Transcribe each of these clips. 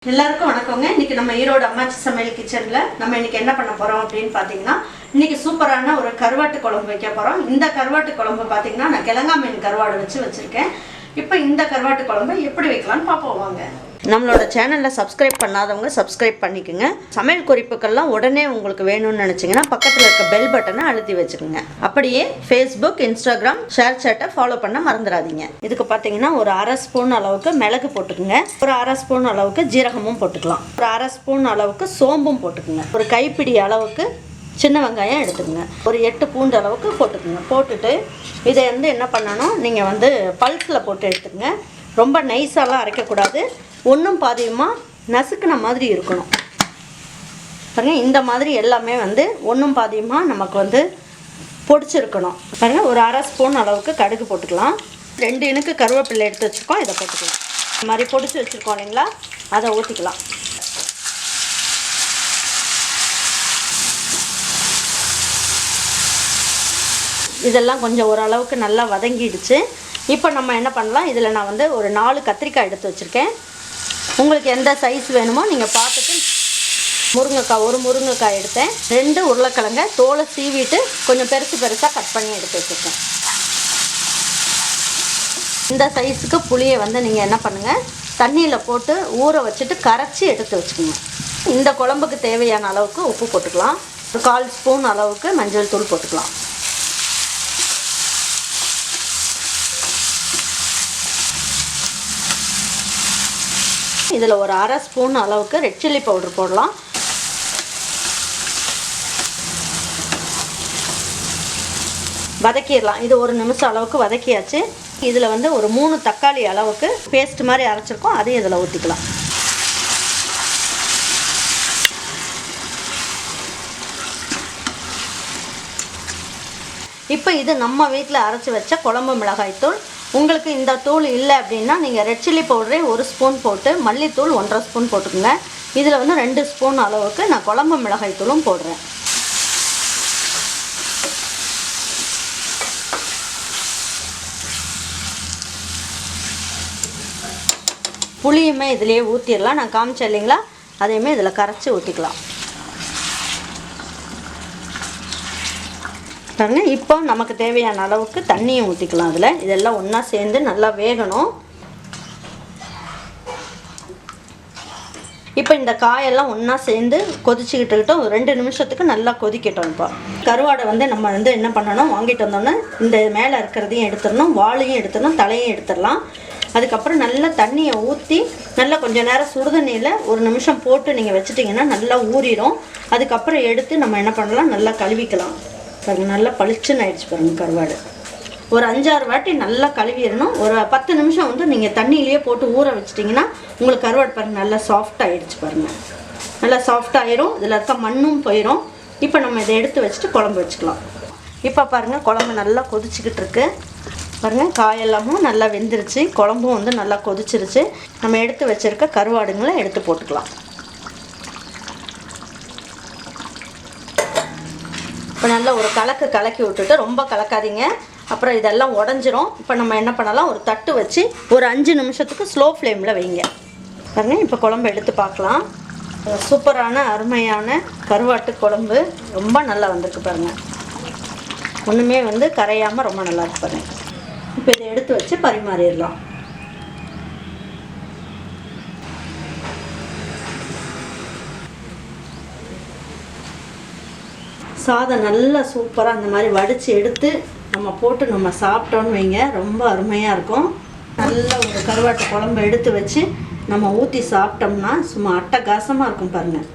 எல்லாருக்கும் வணக்கங்க. இன்னைக்கு நம்ம ஈரோடு அம்மாச்சி சமையல் கிச்சன்ல நம்ம இன்னைக்கு என்ன பண்ண போறோம் அப்படின்னு பாத்தீங்கன்னா, இன்னைக்கு சூப்பரான ஒரு கருவாட்டு குழம்பு வைக்க போறோம். இந்த கருவாட்டு குழம்பு பாத்தீங்கன்னா நான் கிழங்கா மீன் கருவாடு வச்சிருக்கேன். இப்போ இந்த கருவாட்டு குழம்பு எப்படி வைக்கலாம்னு பாப்போம் வாங்க. நம்மளோட சேனல்ல சப்ஸ்கிரைப் பண்ணாதவங்க சப்ஸ்கிரைப் பண்ணிக்கோங்க. சமையல் குறிப்புகள்லாம் உடனே உங்களுக்கு வேணும்னு நினைச்சீங்கன்னா பக்கத்துல இருக்க பெல் பட்டனை அழுத்தி வச்சுக்கோங்க. அப்படியே ஃபேஸ்புக், இன்ஸ்டாகிராம், ஷேர் சேட்டை ஃபாலோ பண்ண மறந்துடாதீங்க. இதுக்கு பார்த்தீங்கன்னா ஒரு அரை ஸ்பூன் அளவுக்கு மிளகு போட்டுக்குங்க. ஒரு அரை ஸ்பூன் அளவுக்கு ஜீரகமும் போட்டுக்கலாம். ஒரு அரை ஸ்பூன் அளவுக்கு சோம்பும் போட்டுக்குங்க. ஒரு கைப்பிடி அளவுக்கு சின்ன வெங்காயம் எடுத்துக்கோங்க. ஒரு 8 பூண்டு அளவுக்கு போட்டுக்குங்க. போட்டுட்டு இதை என்ன பண்ணணும், நீங்கள் பல்ஸில் போட்டு எடுத்துக்கங்க. ரொம்ப நைஸாலாம் அரைக்கக்கூடாது. ஒன்றும் பாதியமாக நசுக்குன மாதிரி இருக்கணும். பாருங்கள், இந்த மாதிரி எல்லாமே ஒன்றும் பாதியமாக நமக்கு பொடிச்சிருக்கணும். பாருங்கள், ஒரு அரை ஸ்பூன் அளவுக்கு கடுகு போட்டுக்கலாம். 2 இனுக்கு கருவேப்பிலை எடுத்து வச்சுருக்கோம், இதை போட்டுக்கலாம். இந்த மாதிரி பொடிச்சு வச்சுருக்கோம் இல்லைங்களா, அதை ஊற்றிக்கலாம். இதெல்லாம் கொஞ்சம் ஓரளவுக்கு நல்லா வதங்கிடுச்சு. இப்போ நம்ம என்ன பண்ணலாம், இதில் நான் ஒரு 4 கத்திரிக்காய் எடுத்து வச்சுருக்கேன். உங்களுக்கு எந்த சைஸ் வேணுமோ நீங்கள் பார்த்துட்டு, ஒரு முருங்கைக்காய் எடுத்தேன். 2 உருளைக்கிழங்க தோலை சீவிட்டு கொஞ்சம் பெருசாக கட் பண்ணி எடுத்து வச்சுருக்கேன். இந்த சைஸுக்கு புளியை நீங்கள் என்ன பண்ணுங்கள், தண்ணியில் போட்டு ஊற வச்சுட்டு கரைச்சி எடுத்து வச்சுக்கோங்க. இந்த குழம்புக்கு தேவையான அளவுக்கு உப்பு போட்டுக்கலாம். ஒரு 1/4 ஸ்பூன் அளவுக்கு மஞ்சள் தூள் போட்டுக்கலாம். இதில் ஒரு அரை ஸ்பூன் அளவுக்கு ரெட் சில்லி பவுடர் போடலாம். வதக்கிடலாம். இது 1 நிமிஷம் அளவுக்கு வதக்கியாச்சு. இதில் ஒரு 3 தக்காளி அளவுக்கு பேஸ்ட் மாதிரி அரைச்சிருக்கோம், அதையும் இதில் ஊற்றிக்கலாம். இப்போ இது நம்ம வீட்டில் அரைச்சி வச்ச குழம்பு மிளகாய்த்தூள். உங்களுக்கு இந்த தூள் இல்லை அப்படின்னா நீங்கள் ரெட் சில்லி பவுடரே 1 ஸ்பூன் போட்டு, மல்லித்தூள் 1/2 ஸ்பூன் போட்டுக்கோங்க. இதில் 2 ஸ்பூன் அளவுக்கு நான் குழம்பு மிளகாய் தூளும் போடுறேன். புளியுமே இதிலேயே ஊற்றிடலாம். நான் காமிச்சேன் இல்லைங்களா, அதையுமே இதில் கரைச்சி ஊற்றிக்கலாம். பாருங்க, இப்போ நமக்கு தேவையான அளவுக்கு தண்ணியும் ஊற்றிக்கலாம். அதில் இதெல்லாம் ஒன்றா சேர்ந்து நல்லா வேகணும். இப்போ இந்த காயெல்லாம் ஒன்றா சேர்ந்து கொதிச்சுக்கிட்டுக்கிட்டோம். 2 நிமிஷத்துக்கு நல்லா கொதிக்கட்டும். இப்போ கருவாடை நம்ம என்ன பண்ணணும், வாங்கிட்டு வந்தோன்னே இந்த மேலே இருக்கிறதையும் எடுத்துடணும், வாழையும் எடுத்துடணும், தலையும் எடுத்துடலாம். அதுக்கப்புறம் நல்லா தண்ணியை ஊற்றி நல்லா கொஞ்சம் நேரம் சுடுதண்ணியில் 1 நிமிஷம் போட்டு நீங்கள் வச்சுட்டிங்கன்னா நல்லா ஊறிடும். அதுக்கப்புறம் எடுத்து நம்ம என்ன பண்ணலாம், நல்லா கழுவிக்கலாம். பாருங்கள், நல்லா பளிச்சுன்னு ஆயிடுச்சு பாருங்கள் கருவாடு. ஒரு 5-6 வாட்டி நல்லா கழுவிடணும். ஒரு 10 நிமிஷம் நீங்கள் தண்ணியிலேயே போட்டு ஊற வச்சிட்டிங்கன்னா உங்களுக்கு கருவாடு பாருங்கள் நல்லா சாஃப்ட் ஆகிடுச்சு. பாருங்கள், நல்லா சாஃப்ட் ஆயிரும். இதில் இருக்க மண்ணும் போயிடும். இப்போ நம்ம இதை எடுத்து வச்சுட்டு குழம்பு வச்சுக்கலாம். இப்போ பாருங்கள், குழம்பு நல்லா கொதிச்சுக்கிட்டு இருக்கு. பாருங்கள், காயெல்லாமும் நல்லா வெந்துருச்சு, குழம்பும் நல்லா கொதிச்சிருச்சு. நம்ம எடுத்து வச்சுருக்க கருவாடுங்களை எடுத்து போட்டுக்கலாம். இப்போ நல்லா ஒரு கலக்கி விட்டுட்டு, ரொம்ப கலக்காதீங்க, அப்புறம் இதெல்லாம் உடஞ்சிரும். இப்போ நம்ம என்ன பண்ணலாம், ஒரு தட்டு வச்சு ஒரு 5 நிமிஷத்துக்கு ஸ்லோ ஃப்ளேமில் வைங்க. பாருங்கள், இப்போ குழம்பு எடுத்து பார்க்கலாம். சூப்பரான அருமையான கருவாட்டு குழம்பு ரொம்ப நல்லா வந்திருக்கு பாருங்கள். ஒன்றுமே கரையாமல் ரொம்ப நல்லா இருக்கு பாருங்கள். இப்போ இதை எடுத்து வச்சு பரிமாறிடலாம். சாதம் நல்லா சூப்பராக அந்த மாதிரி வடித்து எடுத்து நம்ம போட்டு நம்ம சாப்பிட்டோன்னு வைங்க, ரொம்ப அருமையாக இருக்கும். நல்ல ஒரு கருவாட்டு குழம்பு எடுத்து வச்சு நம்ம ஊற்றி சாப்பிட்டோம்னா சும்மா அட்டகாசமாக இருக்கும் பாருங்கள்.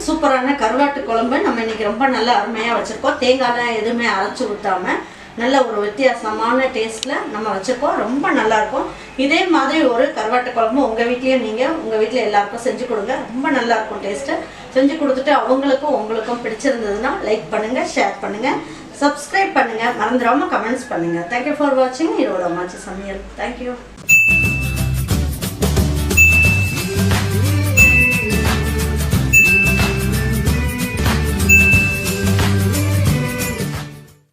சூப்பரான கருவாட்டு குழம்பு நம்ம இன்றைக்கி ரொம்ப நல்லா அருமையாக வச்சுருக்கோம். தேங்காய்லாம் எதுவுமே அரைச்சி ஊற்றாமல் நல்ல ஒரு வித்தியாசமான டேஸ்ட்டில் நம்ம வச்சுருக்கோம். ரொம்ப நல்லாயிருக்கும். இதே மாதிரி ஒரு கருவாட்டு குழம்பு உங்கள் வீட்லேயும் உங்கள் வீட்டில் எல்லாருக்கும் செஞ்சு கொடுங்க. ரொம்ப நல்லாயிருக்கும் டேஸ்ட்டு. செஞ்சு கொடுத்துட்டு அவங்களுக்கும் உங்களுக்கும் பிடிச்சிருந்ததுன்னா லைக் பண்ணுங்கள், ஷேர் பண்ணுங்கள், சப்ஸ்கிரைப் பண்ணுங்கள், மறந்துடாமல் கமெண்ட்ஸ் பண்ணுங்கள். தேங்க்யூ ஃபார் வாட்சிங் ஈரோடு அம்மாச்சி சமையல். தேங்க்யூ.